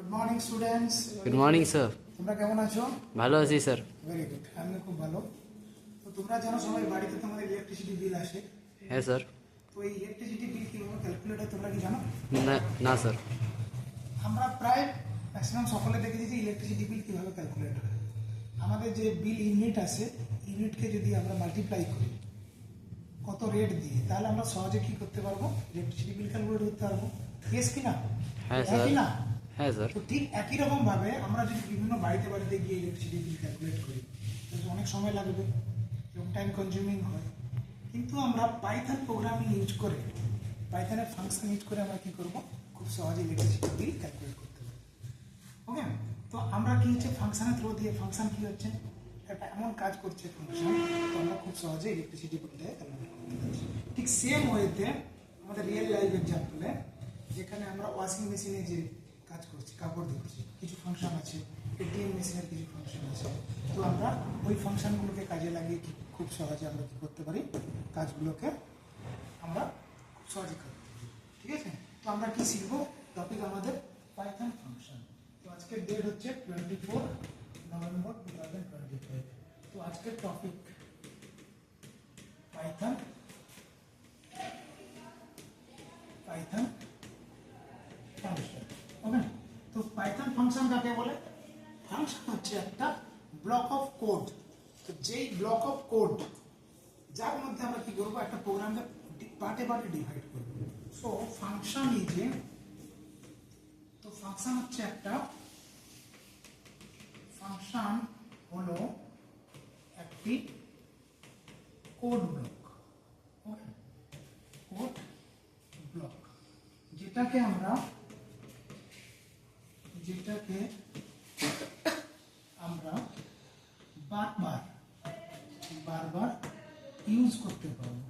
Good morning students. Good morning sir. তোমরা কেমন আছো? ভালো আছি স্যার। ভেরি গুড, আমি খুব ভালো। তো তোমরা জানো সবাই বাড়িতে তোমাদের ইলেকট্রিসিটি বিল আসে। হ্যাঁ স্যার। তো এই ইলেকট্রিসিটি বিল কিভাবে ক্যালকুলেট হয় তোমরা কি জানো? না না স্যার। আমরা প্রায় ম্যাক্সিমাম সকলে দেখেছি যে ইলেকট্রিসিটি বিল কিভাবে ক্যালকুলেট হয়। আমাদের যে বিল ইউনিট আছে, ইউনিটকে যদি আমরা মাল্টিপ্লাই করি কত রেট দিয়ে, তাহলে আমরা সহজে কি করতে পারবো, ইলেকট্রিসিটি বিল ক্যালকুলেট করতে পারবো। ইয়েস কি না? হ্যাঁ স্যার। কি না? হ্যাঁ স্যার। তো ঠিক একই রকম ভাবে আমরা যদি বিভিন্ন বাড়িতে বাড়িতে গিয়ে ইলেকট্রিসিটি বিল ক্যালকুলেট করি, তো অনেক সময় লাগবে এবং টাইম কনজিউমিং হয়। কিন্তু আমরা পাইথন প্রোগ্রামিং ইউজ করে, পাইথনের ফাংশন ইউজ করে আমরা কি করব, খুব সহজে ইলেকট্রিসিটি বিল ক্যালকুলেট করতে পারবো। ওকে, তো আমরা কি হচ্ছে ফাংশনের থ্রু দিয়ে, ফাংশন কি হচ্ছে একটা এমন কাজ করছে ফাংশন, তো আমরা খুব সহজে ইলেকট্রিসিটি বিলটা ক্যালকুলেট করতে পারছি। ঠিক সেম ওয়েতে আমাদের রিয়েল লাইফ এক্সাম্পলে, যেখানে আমরা ওয়াশিং মেশিনে যে কাজ করছি, কাপড় ধুচ্ছি, কিছু ফাংশন আছে, এটিএম মেশিনের কিছু ফাংশন আছে। তো আমরা ওই ফাংশনগুলোকে কাজে লাগিয়ে খুব সহজে আমরা কি করতে পারি, কাজগুলোকে আমরা খুব সহজে করতে পারি। ঠিক আছে, তো আমরা কি শিখবো, টপিক আমাদের পাইথন ফাংশন। তো আজকের ডেট হচ্ছে 24 নভেম্বর 2025। তো আজকের topic Python Python function. Okay, তো পাইথন ফাংশন কাকে বলে? ফাংশন হচ্ছে একটা ব্লক অফ কোড। তো যেই ব্লক অফ কোড, যার মধ্যে আমরা কি করবো, একটা প্রোগ্রামকে পার্টে পার্টে ডিভাইড করবো। সো ফাংশন ইজ এ, তো ফাংশন হচ্ছে একটা, ফাংশন হলো একটি কোড ব্লক। ওকে, কোড ব্লক, যেটাকে আমরা বারবার ইউজ করতে পারবো,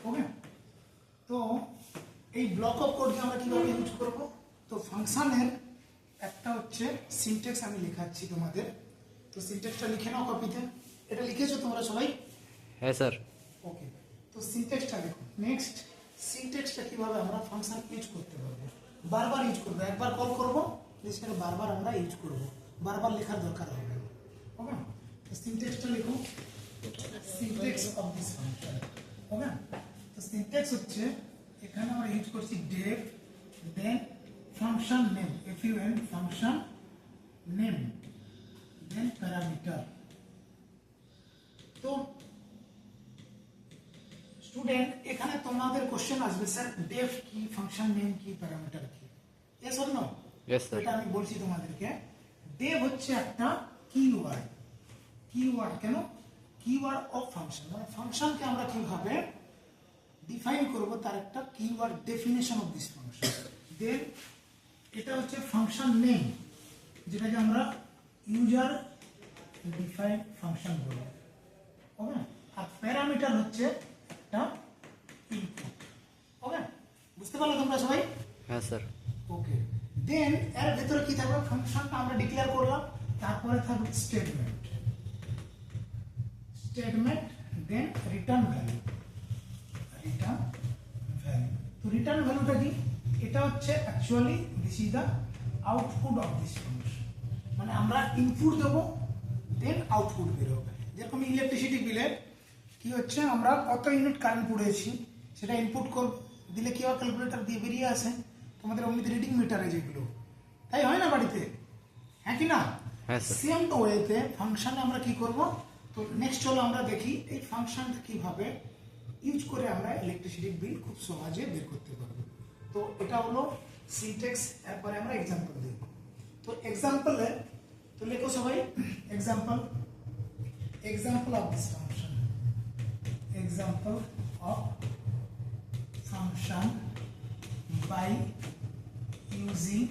ওকে। তো এই ব্লক অফ কোডকে আমরা কিভাবে ইউজ করব? তো ফাংশনের একটা হচ্ছে সিনট্যাক্স আমি লেখাচ্ছি তোমাদের। তো সিনট্যাক্সটা লিখে নাও কপিতে। এটা লিখেছো তোমরা সবাই? হ্যাঁ স্যার। ওকে, তো সিনট্যাক্সটা দেখো। নেক্সট, সিনট্যাক্সটা কিভাবে আমরা ফাংশন ইউজ করতে পারবো, বারবার ইউজ করবো, একবার কল করবো, সেটা বারবার আমরা ইউজ করবো, বারবার লেখার দরকার হবে না। ওকে, তো সিনট্যাক্সটা লিখো, syntax of this function. Okay, তো সিনট্যাক্স হচ্ছে, এখানে আমরা ইউজ করছি def, then function name, FUN function name, then parameter. তো স্টুডেন্ট, এখানে তোমাদের কোশ্চেন আসবে, স্যার ডেফ কি, ফাংশন নেম কি, প্যারামিটার কি? Yes or no? Yes sir. এটা আমি বলছি তোমাদেরকে। ডেফ হচ্ছে একটা কিওয়ার্ড। কিওয়ার্ড কেন? কিওয়ার্ড অফ ফাংশন, মানে ফাংশনকে আমরা কিভাবে ডিফাইন করব, তার একটা keyword, definition of this function. দেন এটা হচ্ছে ফাংশন নেম, যেটাকে আমরা ইউজার ডিফাইন ফাংশন বলি। ওকে, আর প্যারামিটার হচ্ছে একটা ইনপুট। ওকে, বুঝতে পারলে তোমরা সবাই? হ্যাঁ স্যার। ওকে, দেন এর ভিতরে কি থাকবে, ফাংশনটা আমরা ডিক্লেয়ার করলাম, তারপরে থাকবে স্টেটমেন্ট, দেন রিটার্ন ভ্যালু। তো রিটার্ন ভ্যালুটা কি? এটা হচ্ছে actually this is the output of this function, মানে আমরা ইনপুট দেবো, দেন আউটপুট বেরোবে। যেরকম ইলেকট্রিসিটি বিলে কি হচ্ছে, আমরা কত ইউনিট কারেন্ট পুড়েছি সেটা ইনপুট দিলে কি হয়, ক্যালকুলেটর দিয়ে বেরিয়ে আসে তোমাদের অমনি রিডিং মিটারে, যেগুলো তাই হয় না বাড়িতে, হ্যাঁ কি না? হ্যাঁ স্যার। সেম ওয়েতে ফাংশনে আমরা কি করব, তো নেক্সট হলো আমরা দেখি এই ফাংশনটা কিভাবে ইউজ করে আমরা ইলেকট্রিসিটি বিল খুব সহজে বের করতে পারবো। তো এটা হলো সিনট্যাক্স, এরপরে আমরা এক্সাম্পল দেখব। তো এক্সাম্পলে, তো লেখো সবাই, example of this function, example of function by using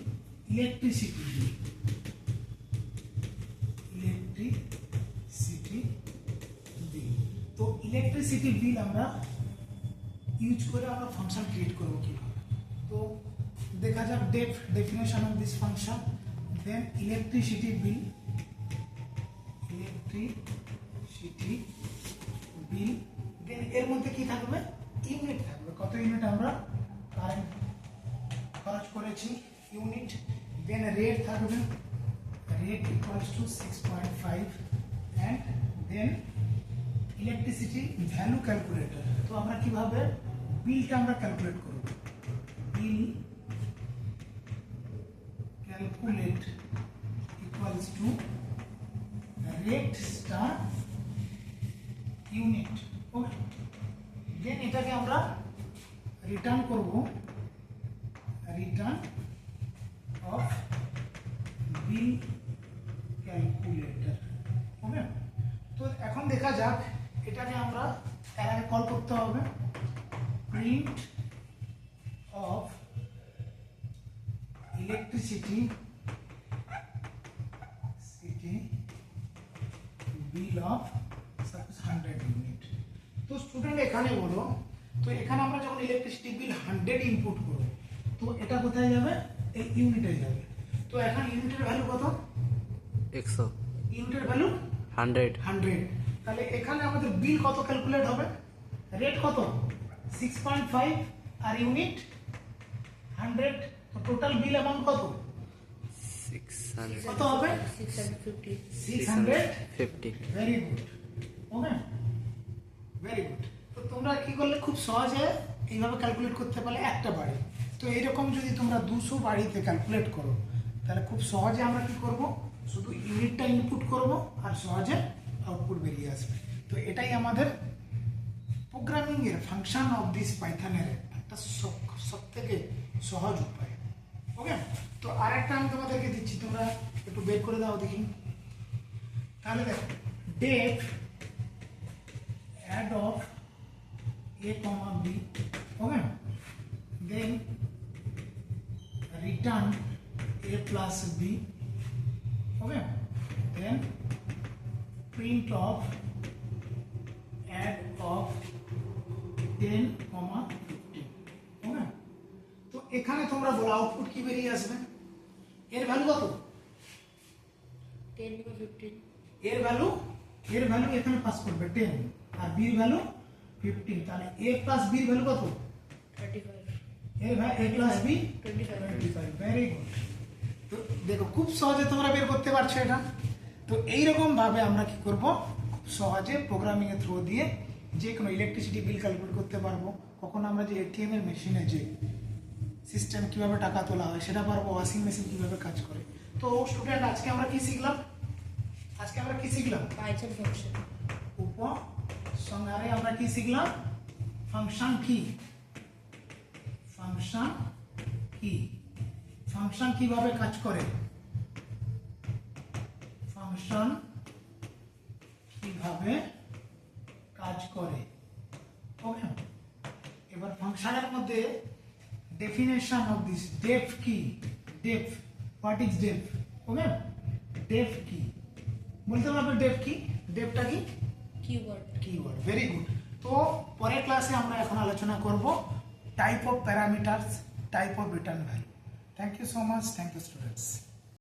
electricity bill. তো ইলেকট্রিসিটি বিল আমরা ইউজ করে আমরা ফাংশন ক্রিয়েট করবো কিভাবে। তো দেখা যাক, definition of this function, then electricity bill, then এর মধ্যে কি থাকবে, ইউনিট থাকবে, কত ইউনিট আমরা কারেন্ট খরচ করেছি ইউনিট, দেন রেট থাকবে, rate equals to 6.5 and then electricity value calculator. তো আমরা কিভাবে বিলটা আমরা ক্যালকুলেট করব, bill calculate equals to rate star unit. Okay, then এটাকে আমরা রিটার্ন করব, return of bill calculator. Okay, তো এখন দেখা যাক এটাকে আমরা এর আগে কল করতে হবে, print of electricity bill of suppose 100 unit. তো স্টুডেন্ট এখানে বলো, তো এখানে আমরা যখন ইলেকট্রিসিটি বিল 100 ইনপুট করব, তো এটা কোথায় যাবে, এই ইউনিটে যাবে। তো এখন ইউনিটের ভ্যালু কত, 100 ইউনিটের ভ্যালু 100 100। তাহলে এখানে আমাদের বিল কত ক্যালকুলেট হবে, রেট কত 6.5 আর ইউনিট 100, তো টোটাল বিল অ্যামাউন্ট কত 600 কত হবে 650. 650। Very good. Okay, very good. তো তোমরা কি করলে, খুব সহজে এইভাবে ক্যালকুলেট করতে পারলে একটা বাড়ি। তো এইরকম যদি তোমরা 200 বাড়িতে ক্যালকুলেট করো, তাহলে খুব সহজে আমরা কি করব, শুধু ইউনিটটা ইনপুট করব আর সহজে আউটপুট বেরিয়ে আসবে। তো এটাই আমাদের প্রোগ্রামিং এর ফাংশন অফ দিস পাইথনের একটা সব থেকে সহজ উপায়। ওকে, তো আরেকটা আমি তোমাদেরকে দিচ্ছি, তোমরা একটু বের করে দাও দেখি। তাহলে দেখো, deaf add of a comma b, okay, then return a plus b, okay, then print of add of 10, 15, okay। তো এখানে তোমরা বলো আউটপুট কি বেরিয়ে আসবে, এর ভ্যালু কত, 10 বা 15. এর ভ্যালু এখানে পাস করবে 10 আর বি এর ভ্যালু 15। তাহলে a প্লাস বি এর ভ্যালু কত, 35. a plus b 25. Very good. তো দেখো খুব সহজে তোমরা বের করতে পারছো এটা। তো এইরকম ভাবে আমরা কি করব, খুব সহজে প্রোগ্রামিং এর থ্রু দিয়ে যে কোনো ইলেকট্রিসিটি বিল ক্যালকুলেট করতে পারবো। কখন আমরা যে এটিএম এর মেশিনে যে সিস্টেম কিভাবে টাকা তোলা হয় সেটা পারবো, ওয়াশিং মেশিন কিভাবে কাজ করে। তো স্টুডেন্ট আজকে আমরা কি শিখলাম, Python function. উপসংহারে আমরা কি শিখলাম, ফাংশন কি, ফাংশন কিভাবে কাজ করে, ফাংশন কিভাবে কাজ করে। ওকে, এবার ফাংশনের মধ্যে ডেফিনেশন অফ দিস, ডেফ কি, def, what is def, okay, def কি বলতে পারবে, ডেফ কি, ডেফটা কি, Keyword. কিওয়ার্ড। Very good. তো পরের ক্লাসে আমরা এখন আলোচনা করব type of parameters, type of return value. Thank you so much, thank you students.